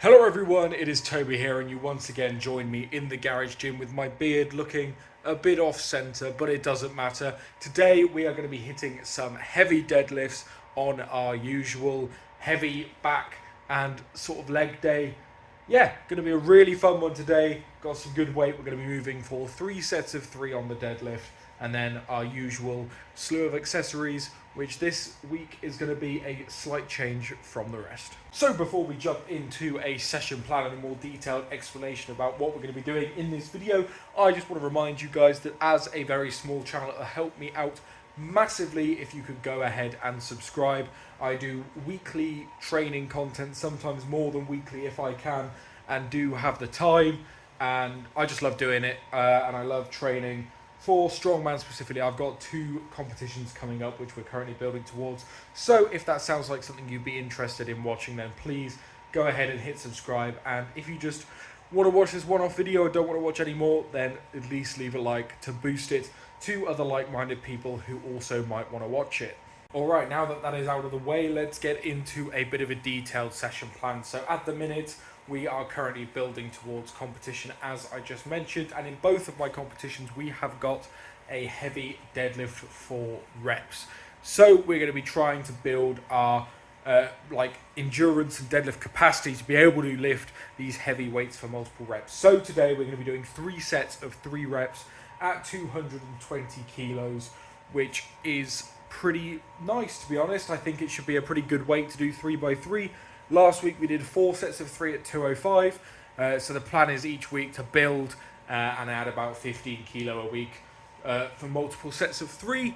Hello everyone, it is Toby here and you once again join me in the garage gym with my beard looking a bit off centre, but it doesn't matter. Today we are going to be hitting some heavy deadlifts on our usual heavy back and sort of leg day. Yeah, going to be a really fun one today. Got some good weight. We're going to be moving for 3 sets of 3 on the deadlift, and then our usual slew of accessories, which this week is going to be a slight change from the rest. So before we jump into a session plan and a more detailed explanation about what we're going to be doing in this video, I just want to remind you guys that as a very small channel, it'll help me out massively if you could go ahead and subscribe. I do weekly training content, sometimes more than weekly if I can, and do have the time, and I just love doing it, and I love training. For Strongman specifically, I've got 2 competitions coming up which we're currently building towards. So if that sounds like something you'd be interested in watching, then please go ahead and hit subscribe. And if you just want to watch this one-off video or don't want to watch any more, then at least leave a like to boost it to other like-minded people who also might want to watch it. Alright, now that that is out of the way, let's get into a bit of a detailed session plan. So at the minute, we are currently building towards competition, as I just mentioned, and in both of my competitions we have got a heavy deadlift for reps. So we're going to be trying to build our endurance and deadlift capacity to be able to lift these heavy weights for multiple reps. So today we're going to be doing 3 sets of 3 reps at 220 kilos, which is pretty nice, to be honest. I think it should be a pretty good weight to do 3 by 3. Last week we did 4 sets of 3 at 205, so the plan is each week to build and add about 15 kilo a week for multiple sets of 3,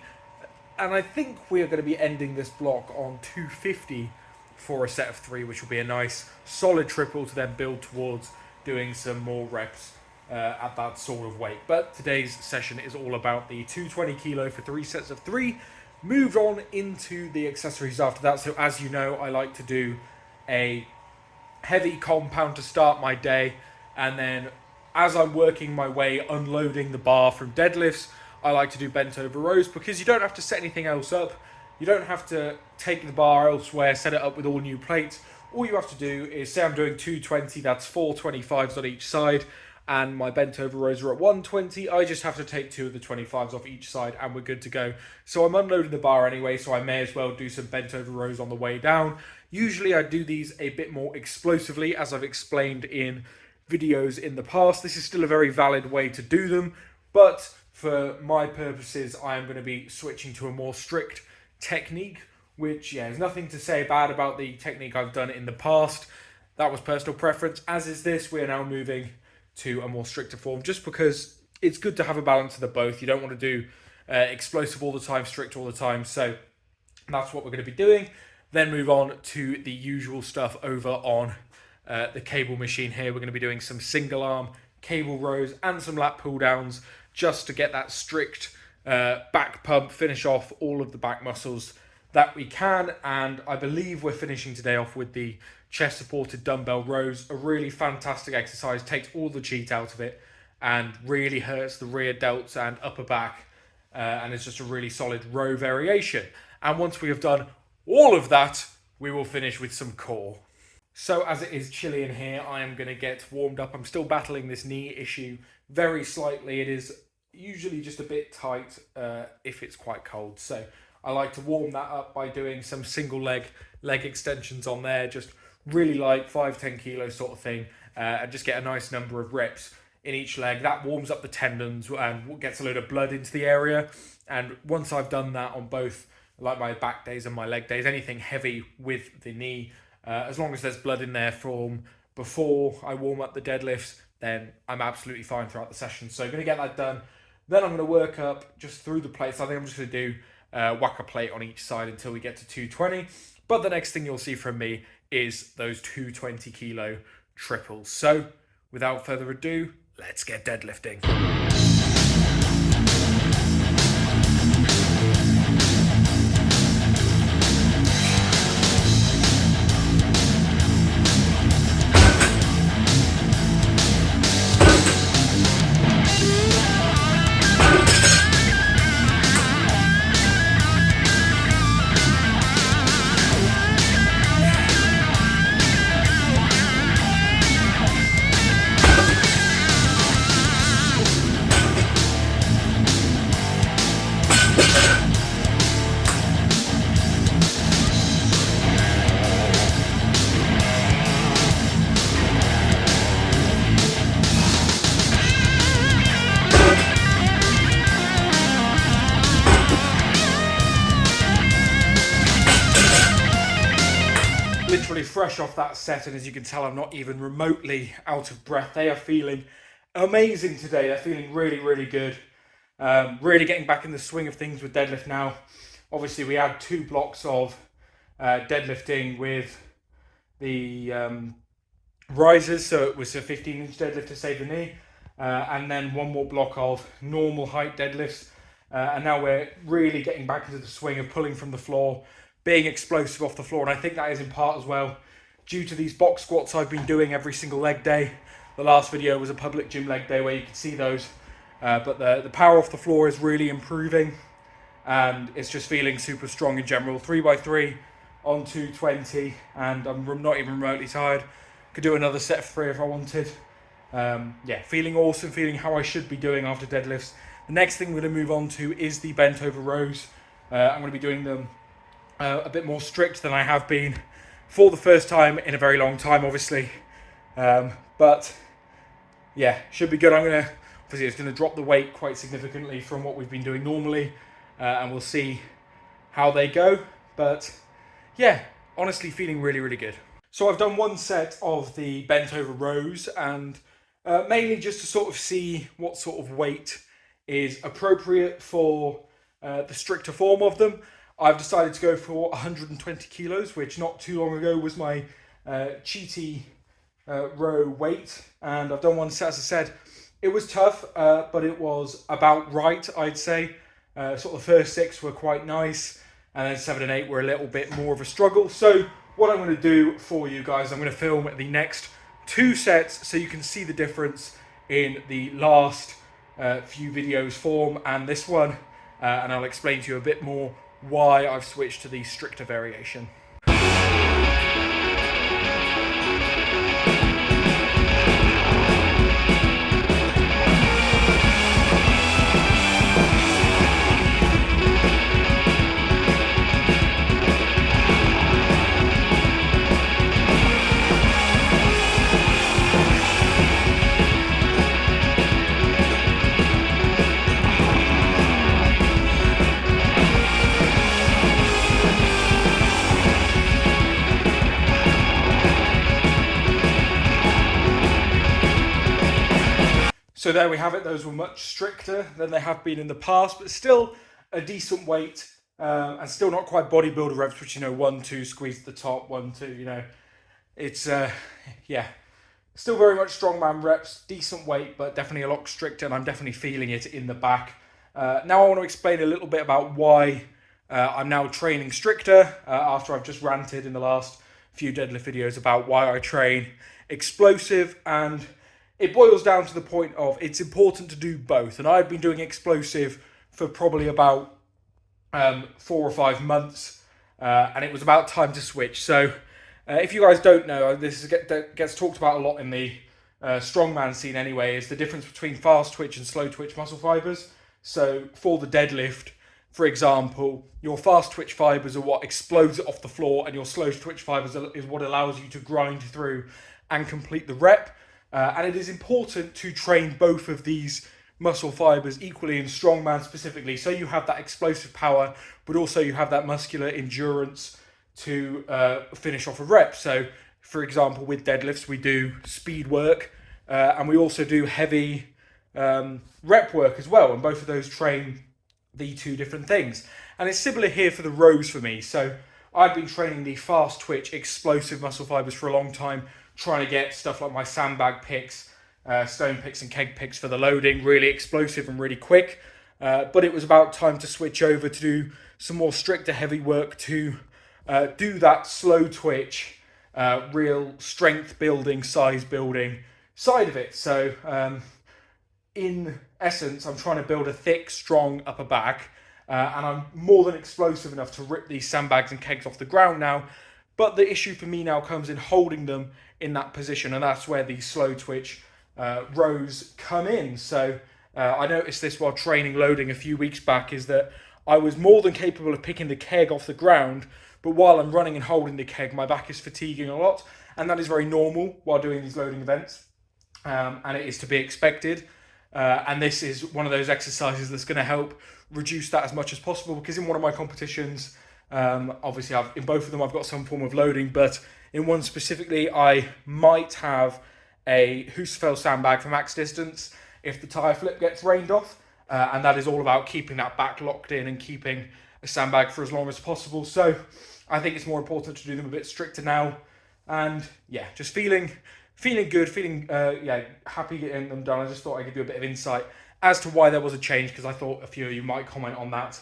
and I think we are going to be ending this block on 250 for a set of 3, which will be a nice solid triple to then build towards doing some more reps at that sort of weight. But today's session is all about the 220 kilo for 3 sets of 3. Moved on into the accessories after that. So as you know, I like to do a heavy compound to start my day, and then as I'm working my way unloading the bar from deadlifts, I like to do bent over rows, because you don't have to set anything else up. You don't have to take the bar elsewhere, set it up with all new plates. All you have to do is say I'm doing 220, that's 4 25s on each side, and my bent over rows are at 120. I just have to take 2 of the 25s off each side and we're good to go. So I'm unloading the bar anyway, so I may as well do some bent over rows on the way down. Usually I do these a bit more explosively, as I've explained in videos in the past. This is still a very valid way to do them, but for my purposes I am going to be switching to a more strict technique, which, yeah, there's nothing to say bad about the technique I've done in the past. That was personal preference, as is this. We are now moving to a more stricter form, just because it's good to have a balance of the both. You don't want to do explosive all the time, strict all the time, so that's what we're going to be doing. Then move on to the usual stuff over on the cable machine here. We're going to be doing some single arm cable rows and some lat pull downs, just to get that strict back pump, finish off all of the back muscles that we can. And I believe we're finishing today off with the chest supported dumbbell rows, a really fantastic exercise, takes all the cheat out of it and really hurts the rear delts and upper back, and it's just a really solid row variation. And once we have done all of that, we will finish with some core. So as it is chilly in here, I am going to get warmed up. I'm still battling this knee issue very slightly. It is usually just a bit tight if it's quite cold, so I like to warm that up by doing some single leg extensions on there, just really light, 5-10 kilo sort of thing, and just get a nice number of reps in each leg. That warms up the tendons and gets a load of blood into the area. And once I've done that on both, like my back days and my leg days, anything heavy with the knee, as long as there's blood in there from before I warm up the deadlifts, then I'm absolutely fine throughout the session. So I'm going to get that done. Then I'm going to work up just through the plates. I think I'm just going to do whack a plate on each side until we get to 220. But the next thing you'll see from me is those 220 kilo triples. So without further ado, let's get deadlifting. fresh off that set, and as you can tell, I'm not even remotely out of breath. They are feeling amazing today. They're feeling really, really good. Really getting back in the swing of things with deadlift now. Obviously, we had 2 blocks of deadlifting with the risers, so it was a 15-inch deadlift to save the knee, and then 1 more block of normal height deadlifts. And now we're really getting back into the swing of pulling from the floor, being explosive off the floor. And I think that is in part as well due to these box squats I've been doing every single leg day. The last video was a public gym leg day where you could see those. But the power off the floor is really improving, and it's just feeling super strong in general. 3x3 on 220, and I'm not even remotely tired. Could do another set of 3 if I wanted. Yeah, feeling awesome, feeling how I should be doing after deadlifts. The next thing we're going to move on to is the bent over rows. I'm going to be doing them a bit more strict than I have been for the first time in a very long time, obviously. But yeah, should be good. Obviously it's going to drop the weight quite significantly from what we've been doing normally, and we'll see how they go. But yeah, honestly feeling really, really good. So I've done 1 set of the bent over rows, and mainly just to sort of see what sort of weight is appropriate for the stricter form of them. I've decided to go for 120 kilos, which not too long ago was my cheaty row weight. And I've done 1 set, as I said. It was tough, but it was about right, I'd say. Sort of the first 6 were quite nice, and then 7 and 8 were a little bit more of a struggle. So what I'm going to do for you guys, I'm going to film the next 2 sets so you can see the difference in the last few videos form and this one, and I'll explain to you a bit more why I've switched to the stricter variation. So there we have it. Those were much stricter than they have been in the past, but still a decent weight, and still not quite bodybuilder reps, which, 1, 2, squeeze at the top, 1, 2, it's, yeah, still very much strongman reps, decent weight, but definitely a lot stricter, and I'm definitely feeling it in the back. Now I want to explain a little bit about why I'm now training stricter, after I've just ranted in the last few deadlift videos about why I train explosive. And it boils down to the point of it's important to do both. And I've been doing explosive for probably about 4 or 5 months, and it was about time to switch. So if you guys don't know, this gets talked about a lot in the strongman scene anyway, is the difference between fast twitch and slow twitch muscle fibers. So for the deadlift, for example, your fast twitch fibers are what explodes it off the floor, and your slow twitch fibers is what allows you to grind through and complete the rep. And it is important to train both of these muscle fibers equally in strongman specifically, so you have that explosive power, but also you have that muscular endurance to finish off a rep. So, for example, with deadlifts, we do speed work, and we also do heavy rep work as well, and both of those train the 2 different things. And it's similar here for the rows for me. So I've been training the fast twitch explosive muscle fibers for a long time, trying to get stuff like my sandbag picks, stone picks and keg picks for the loading, really explosive and really quick. But it was about time to switch over to do some more stricter heavy work to do that slow twitch, real strength building, size building side of it. So in essence, I'm trying to build a thick, strong upper back, and I'm more than explosive enough to rip these sandbags and kegs off the ground now. But the issue for me now comes in holding them in that position, and that's where the slow twitch rows come in. So I noticed this while training loading a few weeks back, is that I was more than capable of picking the keg off the ground, but while I'm running and holding the keg, my back is fatiguing a lot, and that is very normal while doing these loading events, and it is to be expected. And this is one of those exercises that's going to help reduce that as much as possible, because in one of my competitions, Obviously, in both of them, I've got some form of loading, but in one specifically, I might have a Husafell sandbag for max distance if the tyre flip gets rained off, and that is all about keeping that back locked in and keeping a sandbag for as long as possible. So I think it's more important to do them a bit stricter now, and yeah, just feeling good, happy getting them done. I just thought I'd give you a bit of insight as to why there was a change, because I thought a few of you might comment on that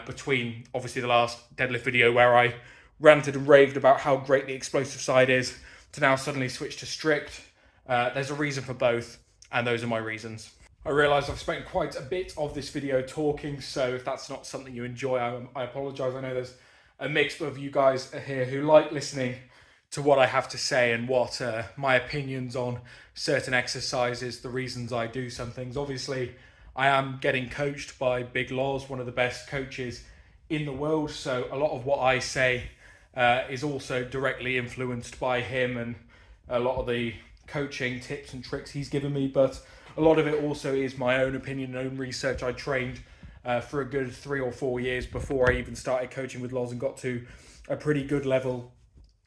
between obviously the last deadlift video where I ranted and raved about how great the explosive side is to now suddenly switch to strict. There's a reason for both, and those are my reasons. I realise I've spent quite a bit of this video talking, so if that's not something you enjoy, I apologise. I know there's a mix of you guys here who like listening to what I have to say and what my opinions on certain exercises, the reasons I do some things. Obviously, I am getting coached by Big Loz, one of the best coaches in the world, so a lot of what I say is also directly influenced by him and a lot of the coaching tips and tricks he's given me, but a lot of it also is my own opinion and own research. I trained for a good 3 or 4 years before I even started coaching with Loz and got to a pretty good level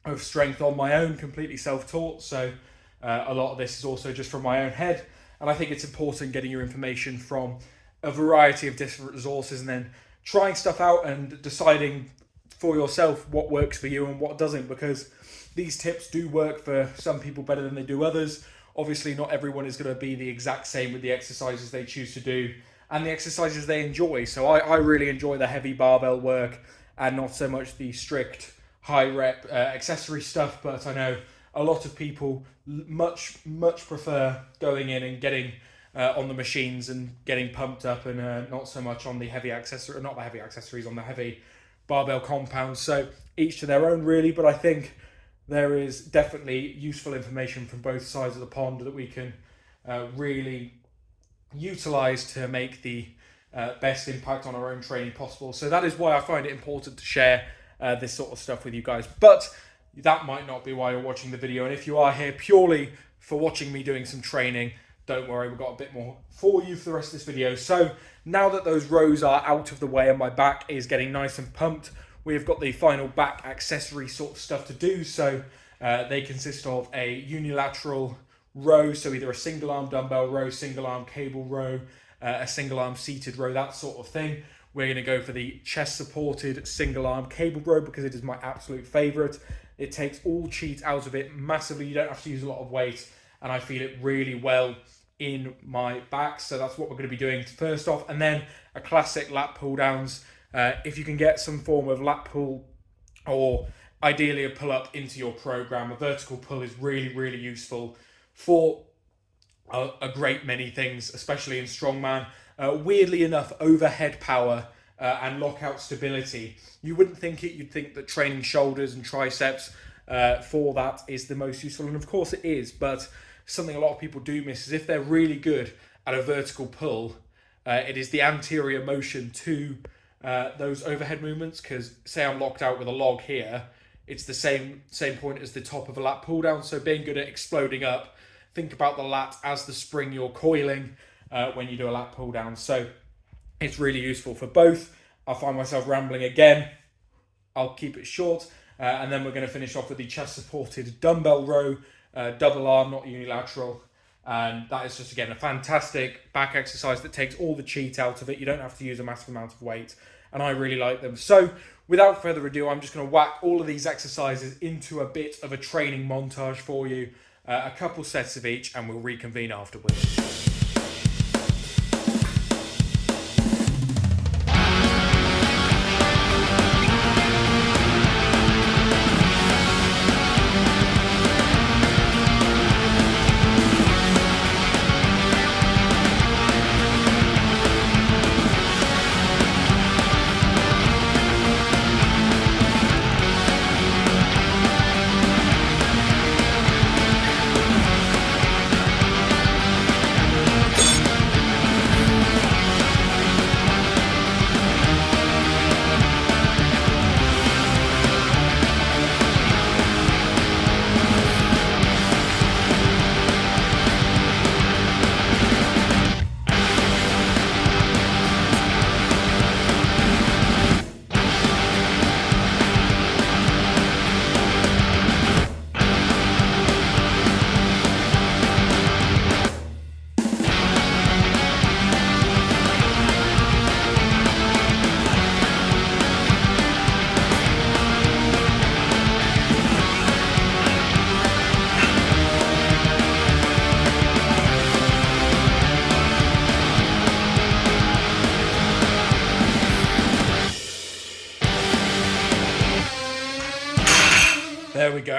of strength on my own, completely self-taught. So a lot of this is also just from my own head, and I think it's important getting your information from a variety of different resources and then trying stuff out and deciding for yourself what works for you and what doesn't, because these tips do work for some people better than they do others. Obviously, not everyone is going to be the exact same with the exercises they choose to do and the exercises they enjoy. So I really enjoy the heavy barbell work and not so much the strict high rep accessory stuff, but I know a lot of people much prefer going in and getting on the machines and getting pumped up, and not so much on the heavy accessory, not the heavy accessories, on the heavy barbell compounds. So each to their own really, but I think there is definitely useful information from both sides of the pond that we can really utilize to make the best impact on our own training possible. So that is why I find it important to share this sort of stuff with you guys. But that might not be why you're watching the video, and if you are here purely for watching me doing some training, don't worry, we've got a bit more for you for the rest of this video. So now that those rows are out of the way and my back is getting nice and pumped, we've got the final back accessory sort of stuff to do. So they consist of a unilateral row, so either a single arm dumbbell row, single arm cable row, a single arm seated row, that sort of thing. We're going to go for the chest supported single arm cable row because it is my absolute favorite. It takes all cheat out of it massively. You don't have to use a lot of weight, and I feel it really well in my back. So that's what we're going to be doing first off, and then a classic lat pull downs. If you can get some form of lat pull or ideally a pull up into your program, a vertical pull is really useful for a great many things, especially in strongman. Weirdly enough, overhead power and lockout stability, you wouldn't think it. You'd think that training shoulders and triceps for that is the most useful, and of course it is, but something a lot of people do miss is if they're really good at a vertical pull, it is the anterior motion to those overhead movements, because say I'm locked out with a log here, it's the same point as the top of a lat pull down. So being good at exploding up, think about the lat as the spring you're coiling when you do a lat pull down. So it's really useful for both. I'll find myself rambling again. I'll keep it short. And then we're going to finish off with the chest supported dumbbell row, double arm, not unilateral. And that is just, again, a fantastic back exercise that takes all the cheat out of it. You don't have to use a massive amount of weight, and I really like them. So without further ado, I'm just going to whack all of these exercises into a bit of a training montage for you, a couple sets of each, and we'll reconvene afterwards.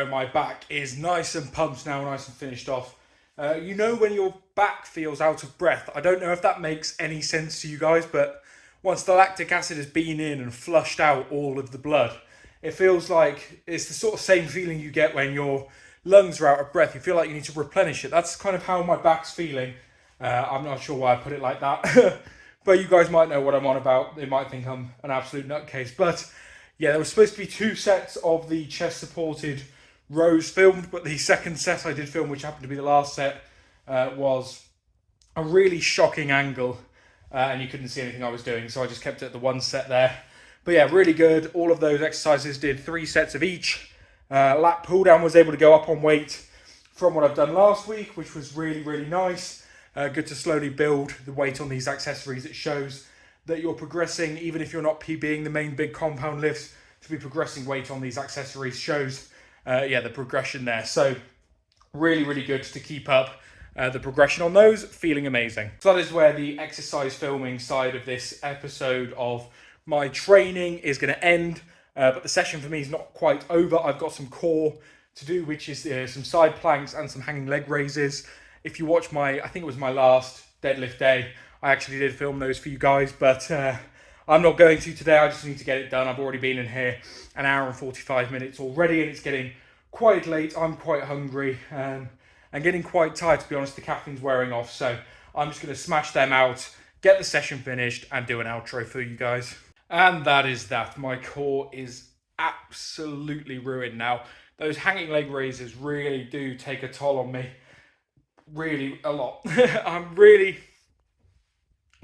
go. My back is nice and pumped now, nice and finished off. You know when your back feels out of breath? I don't know if that makes any sense to you guys, but once the lactic acid has been in and flushed out all of the blood, it feels like it's the sort of same feeling you get when your lungs are out of breath. You feel like you need to replenish it. That's kind of how my back's feeling. I'm not sure why I put it like that. But you guys might know what I'm on about. They might think I'm an absolute nutcase. But yeah, there was supposed to be 2 sets of the chest supported rows filmed, but the second set I did film, which happened to be the last set, was a really shocking angle, and you couldn't see anything I was doing, so I just kept it at the 1 set there. But yeah, really good. All of those exercises did 3 sets of each. Lat pull down was able to go up on weight from what I've done last week, which was really, really nice. Good to slowly build the weight on these accessories. It shows that you're progressing, even if you're not PBing the main big compound lifts, to be progressing weight on these accessories shows the progression there. So really, really good to keep up the progression on those. Feeling amazing. So that is where the exercise filming side of this episode of my training is going to end. But the session for me is not quite over. I've got some core to do, which is some side planks and some hanging leg raises. If you watch I think it was my last deadlift day, I actually did film those for you guys, but I'm not going to today. I just need to get it done. I've already been in here an hour and 45 minutes already, and it's getting quite late. I'm quite hungry and getting quite tired, to be honest. The caffeine's wearing off, so I'm just going to smash them out, get the session finished, and do an outro for you guys. And that is that. My core is absolutely ruined now. Those hanging leg raises really do take a toll on me. Really a lot. I'm really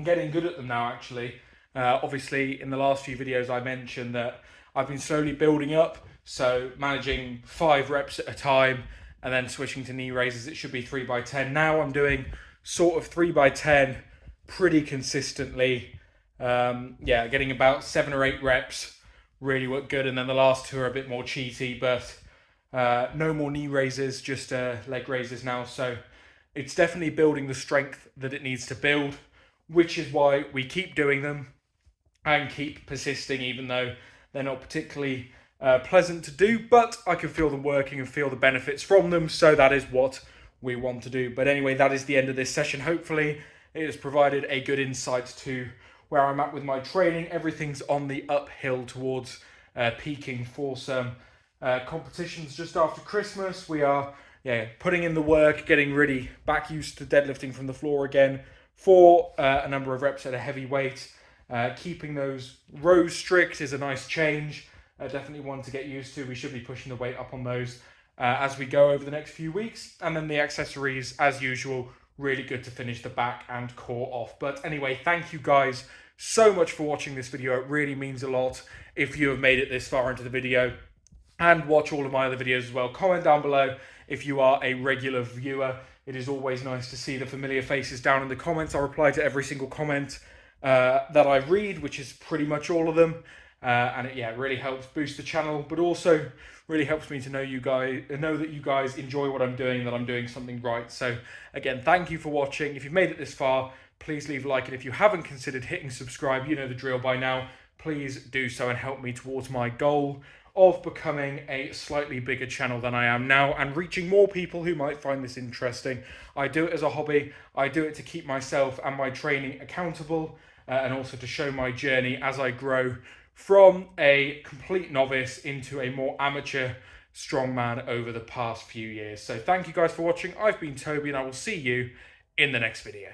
getting good at them now, actually. Obviously, in the last few videos, I mentioned that I've been slowly building up. So managing 5 reps at a time and then switching to knee raises, it should be 3x10. Now I'm doing sort of 3x10 pretty consistently. Getting about 7 or 8 reps really work good. And then the last 2 are a bit more cheaty, but no more knee raises, just leg raises now. So it's definitely building the strength that it needs to build, which is why we keep doing them and keep persisting, even though they're not particularly pleasant to do, but I can feel them working and feel the benefits from them, so that is what we want to do. But anyway, that is the end of this session. Hopefully it has provided a good insight to where I'm at with my training. Everything's on the uphill towards peaking for some competitions just after Christmas. We are putting in the work, getting really back used to deadlifting from the floor again for a number of reps at a heavy weight. Keeping those rows strict is a nice change. Definitely one to get used to. We should be pushing the weight up on those as we go over the next few weeks. And then the accessories, as usual, really good to finish the back and core off. But anyway, thank you guys so much for watching this video. It really means a lot if you have made it this far into the video. And watch all of my other videos as well. Comment down below if you are a regular viewer. It is always nice to see the familiar faces down in the comments. I reply to every single comment that I read, which is pretty much all of them. And it really helps boost the channel, but also really helps me to know that you guys enjoy what I'm doing, and that I'm doing something right. So again, thank you for watching. If you've made it this far, please leave a like, and if you haven't considered hitting subscribe, you know the drill by now. Please do so and help me towards my goal of becoming a slightly bigger channel than I am now and reaching more people who might find this interesting. I do it as a hobby. I do it to keep myself and my training accountable, and also to show my journey as I grow from a complete novice into a more amateur strongman over the past few years. So thank you guys for watching. I've been Toby, and I will see you in the next video.